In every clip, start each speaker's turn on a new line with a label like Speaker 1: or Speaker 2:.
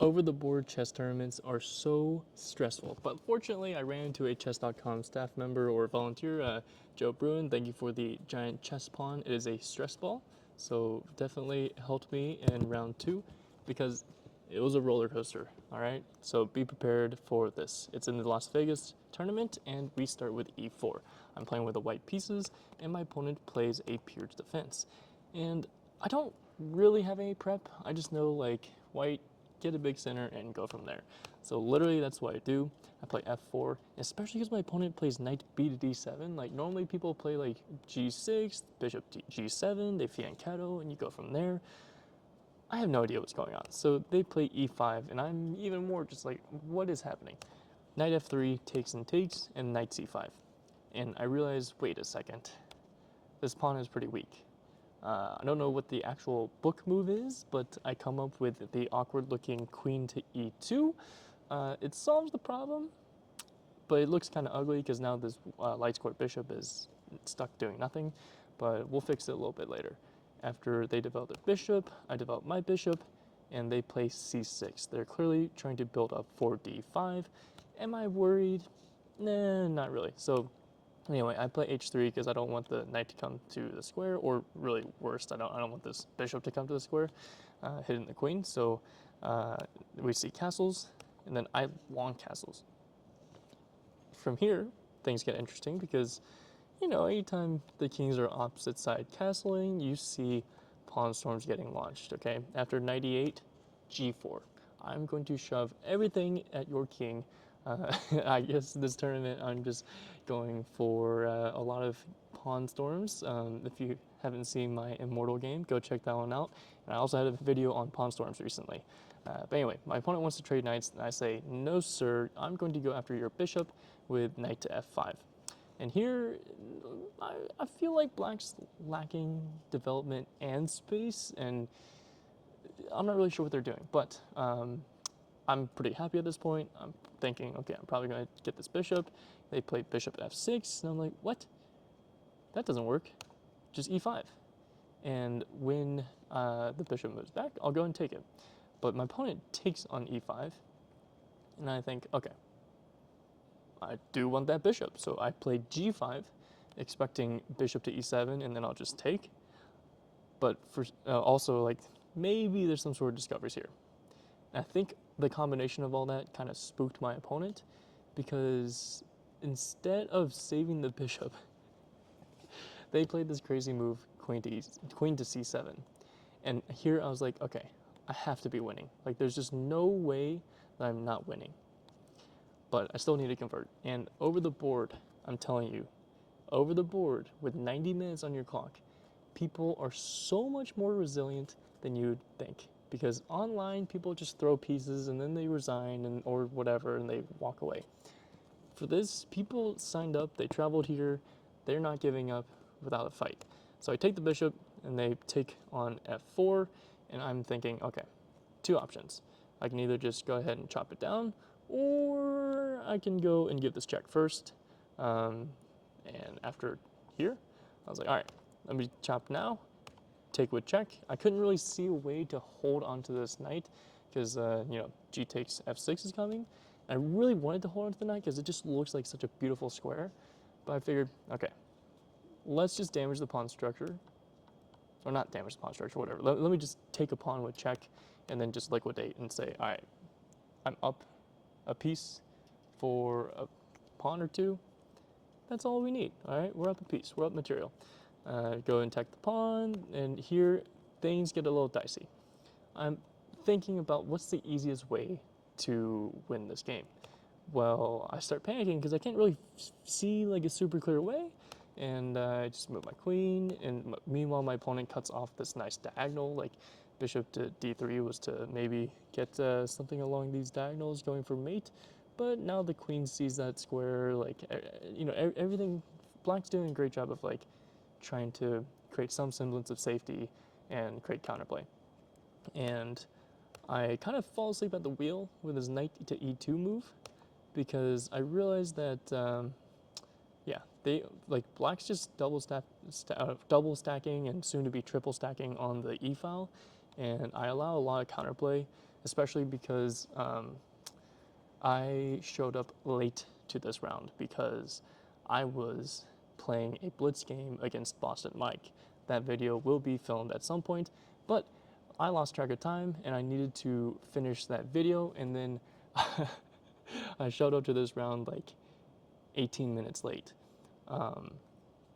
Speaker 1: Over the board chess tournaments are so stressful, but fortunately I ran into a chess.com staff member or volunteer, Joe Bruin. Thank you for the giant chess pawn. It is a stress ball, so definitely helped me in round 2 because it was a roller coaster. All right, so be prepared for this. It's in the Las Vegas tournament, and we start with e4. I'm playing with the white pieces, and my opponent plays a Pirc Defense. And I don't really have any prep. I just know like white, get a big center, and go from there. So literally that's what I do. I play f4, especially because my opponent plays knight b to d7. Like normally people play like g6, bishop to g7, they fianchetto, and you go from there. I have no idea what's going on. So they play e5, and I'm even more just like, what is happening? Knight f3 takes and takes, and knight c5. And I realize, wait a second, this pawn is pretty weak. I don't know what the actual book move is, but I come up with the awkward looking queen to e2. It solves the problem, but it looks kind of ugly because now this light squared bishop is stuck doing nothing, but we'll fix it a little bit later. After they develop their bishop, I develop my bishop, and they play c6. They're clearly trying to build up for d5. Am I worried? Nah, not really. So anyway, I play h3 because I don't want the knight to come to the square, or really worst, I don't want this bishop to come to the square, hitting the queen. So we see castles, and then I long castles. From here, things get interesting because, you know, anytime the kings are opposite side castling, you see pawn storms getting launched, okay? After knight e8, g4. I'm going to shove everything at your king. I guess this tournament I'm just going for a lot of pawn storms. If you haven't seen my Immortal Game, go check that one out. And I also had a video on pawn storms recently. But anyway, my opponent wants to trade knights, and I say, no sir, I'm going to go after your bishop with knight to f5. And here, I feel like black's lacking development and space, and I'm not really sure what they're doing, but I'm pretty happy at this point. I'm thinking, okay, I'm probably going to get this bishop. They played bishop f6, and I'm like, what? That doesn't work. Just e5. And when the bishop moves back, I'll go and take it. But my opponent takes on e5, and I think, okay, I do want that bishop. So I play g5, expecting bishop to e7, and then I'll just take. But for also, like, maybe there's some sort of discoveries here. And I think the combination of all that kind of spooked my opponent, because instead of saving the bishop, they played this crazy move, queen to c7. And here I was like, okay, I have to be winning. Like, there's just no way that I'm not winning. But I still need to convert. And over the board, I'm telling you, over the board with 90 minutes on your clock, people are so much more resilient than you'd think. Because online, people just throw pieces and then they resign and or whatever, and they walk away. For this, people signed up, they traveled here, they're not giving up without a fight. So I take the bishop, and they take on f4, and I'm thinking, okay, two options. I can either just go ahead and chop it down, or I can go and give this check first. And after here, I was like, all right, let me chop now, take with check. I couldn't really see a way to hold onto this knight because, you know, g takes f6 is coming. I really wanted to hold onto the knight because it just looks like such a beautiful square. But I figured, okay, let's just damage the pawn structure. Or not damage the pawn structure, whatever. Let me just take a pawn with check and then just liquidate and say, all right, I'm up a piece for a pawn or two. That's all we need, all right? We're up a piece, we're up material. Go and attack the pawn, and here things get a little dicey. I'm thinking about what's the easiest way to win this game. Well, I start panicking because I can't really see like a super clear way, and I just move my queen, and meanwhile my opponent cuts off this nice diagonal. Like bishop to d3 was to maybe get something along these diagonals going for mate, but now the queen sees that square. Like, you know, everything. Black's doing a great job of like trying to create some semblance of safety and create counterplay. And I kind of fall asleep at the wheel with his knight to e2 move because I realized that, yeah, they like black's just double stacking and soon to be triple stacking on the e file, and I allow a lot of counterplay especially because I showed up late to this round because I was playing a blitz game against Boston Mike. That video will be filmed at some point, but I lost track of time and I needed to finish that video, and then I showed up to this round like 18 minutes late.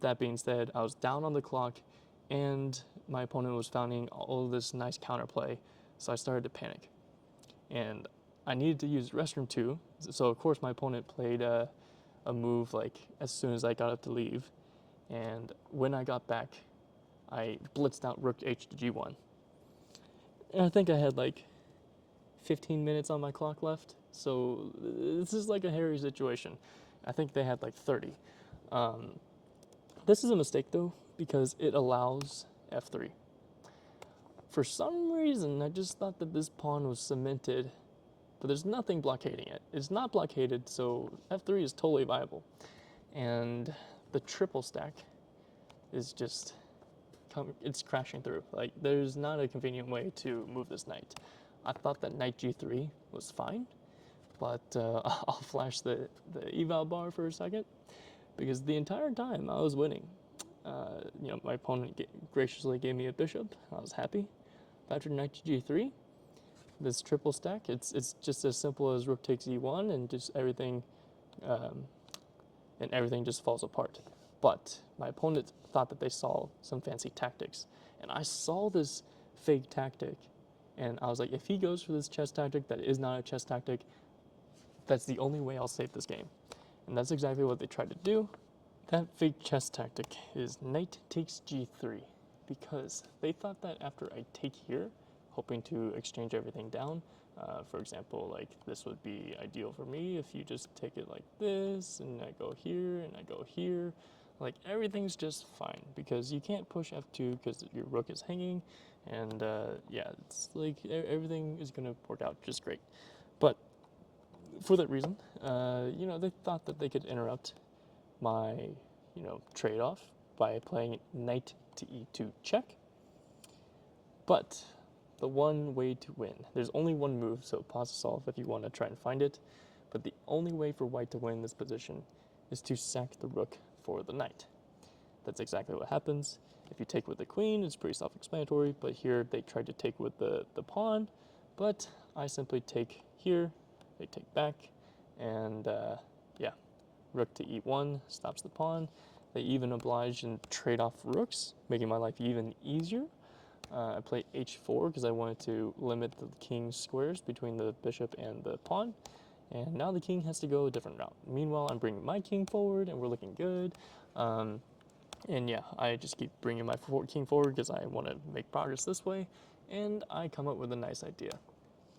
Speaker 1: That being said, I was down on the clock and my opponent was founding all of this nice counterplay, so I started to panic. And I needed to use restroom too, so of course my opponent played a move like as soon as I got up to leave, and when I got back, I blitzed out rook h to g1. And I think I had like 15 minutes on my clock left, so this is like a hairy situation. I think they had like 30. This is a mistake though, because it allows f3. For some reason, I just thought that this pawn was cemented, but there's nothing blockading it. It's not blockaded, so f3 is totally viable. And the triple stack is just, it's crashing through. Like, there's not a convenient way to move this knight. I thought that knight g3 was fine, but I'll flash the eval bar for a second, because the entire time I was winning. My opponent graciously gave me a bishop. I was happy. After knight to g3, this triple stack, it's just as simple as rook takes e1 and just everything just falls apart. But my opponent thought that they saw some fancy tactics, and I saw this fake tactic, and I was like, if he goes for this chess tactic that is not a chess tactic, that's the only way I'll save this game. And that's exactly what they tried to do. That fake chess tactic is knight takes g3, because they thought that after I take here, hoping to exchange everything down, for example, like this would be ideal for me if you just take it like this, and I go here, and I go here, like everything's just fine, because you can't push f2 because your rook is hanging, and yeah, it's like everything is going to work out just great. But for that reason, they thought that they could interrupt my, trade-off by playing knight to e2 check. But the one way to win, there's only one move, so pause to solve if you want to try and find it, but the only way for white to win this position is to sack the rook for the knight. That's exactly what happens. If you take with the queen, it's pretty self-explanatory, but here they tried to take with the pawn, but I simply take here, they take back, and yeah, rook to e1 stops the pawn. They even oblige and trade off rooks, making my life even easier. I play h4 because I wanted to limit the king's squares between the bishop and the pawn. And now the king has to go a different route. Meanwhile, I'm bringing my king forward and we're looking good. And yeah, I just keep bringing my king forward because I want to make progress this way. And I come up with a nice idea.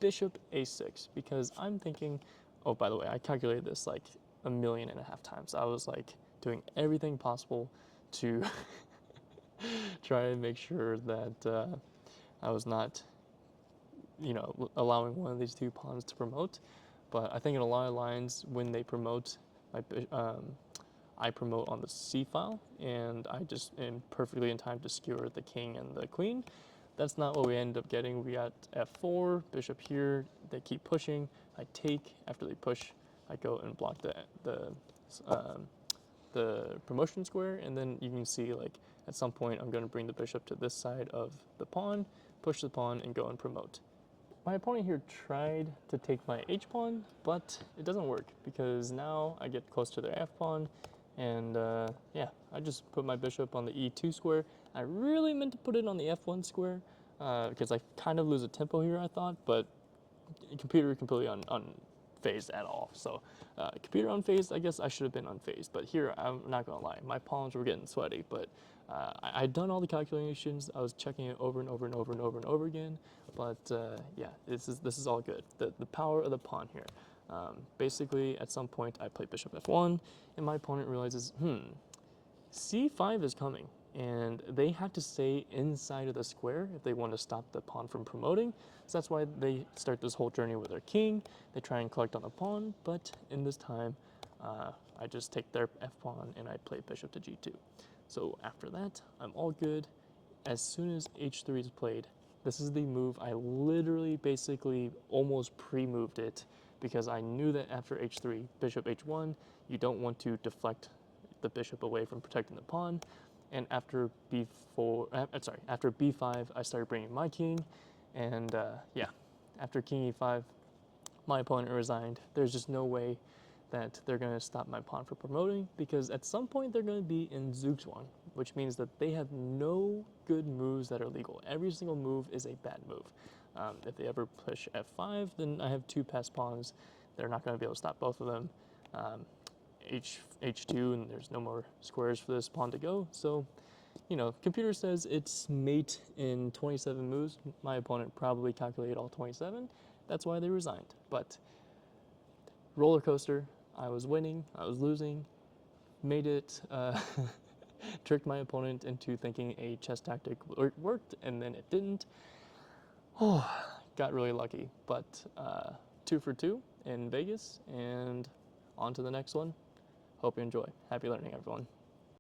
Speaker 1: Bishop a6, because I'm thinking, oh, by the way, I calculated this like 1.5 million times. I was like doing everything possible to try and make sure that I was not, allowing one of these two pawns to promote. But I think in a lot of lines, when they promote, I promote on the c file, and I just am perfectly in time to skewer the king and the queen. That's not what we end up getting. We got f4, bishop here, they keep pushing, I take, after they push, I go and block the promotion square, and then you can see like at some point I'm going to bring the bishop to this side of the pawn, push the pawn, and go and promote. My opponent here tried to take my h-pawn, but it doesn't work because now I get close to their f-pawn, and yeah, I just put my bishop on the e2 square. I really meant to put it on the f1 square because I kind of lose a tempo here, I thought, but computer completely unfazed at all. So computer unfazed, I guess I should have been unfazed, but here I'm not gonna lie, my palms were getting sweaty, but I'd done all the calculations. I was checking it over and over and over and over and over again, but yeah, this is all good. The power of the pawn here. Basically, at some point, I play bishop f1, and my opponent realizes, c5 is coming, and they have to stay inside of the square if they want to stop the pawn from promoting. So that's why they start this whole journey with their king. They try and collect on the pawn, but in this time, I just take their f-pawn and I play bishop to g2. So after that, I'm all good. As soon as h3 is played, This is the move I literally basically almost pre-moved it because I knew that after h3, bishop h1, you don't want to deflect the bishop away from protecting the pawn. And after after b5, I started bringing my king, and yeah, after king e5, my opponent resigned. There's just no way that they're going to stop my pawn from promoting, because at some point they're going to be in Zugzwang, which means that they have no good moves that are legal. Every single move is a bad move. If they ever push f5, then I have two passed pawns. They're not going to be able to stop both of them. h2, and there's no more squares for this pawn to go. So, you know, computer says it's mate in 27 moves. My opponent probably calculated all 27. That's why they resigned. But roller coaster. I was winning, I was losing, made it, tricked my opponent into thinking a chess tactic worked, and then it didn't. Oh, got really lucky. But 2 for 2 in Vegas, and on to the next one. Hope you enjoy. Happy learning, everyone.